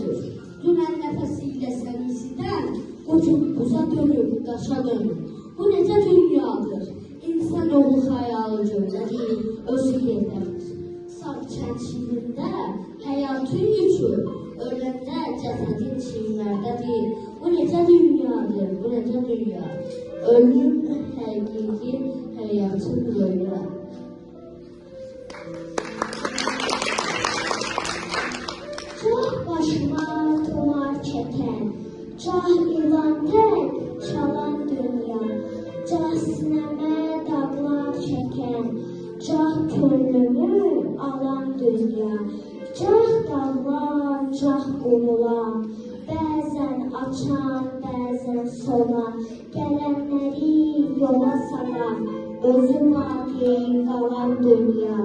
olur. Dünən nəfəsi ilə səni isidən, qoçub buza dönüb, daşa dönüb. Bu necə dünyadır? İnsanoğlu xəyalı görməli, özü yerdəmir. Sağ çənçilində həyatın yükü, öləndə cəsədin çiynlərdədir. Bu necə dünyadır, bu necə dünya? Ölüm həqiqi, həyatın böyle. Cah başıma tular çəkən, cah ilan tək çalan dünya, cah sinəmə dağlar çəkən, cah könlümü alan dünya, cah dağlar, cah qumular, bəzən açan, bəzən solan, gələnləri yola salan, özü vaqi qalan dünya.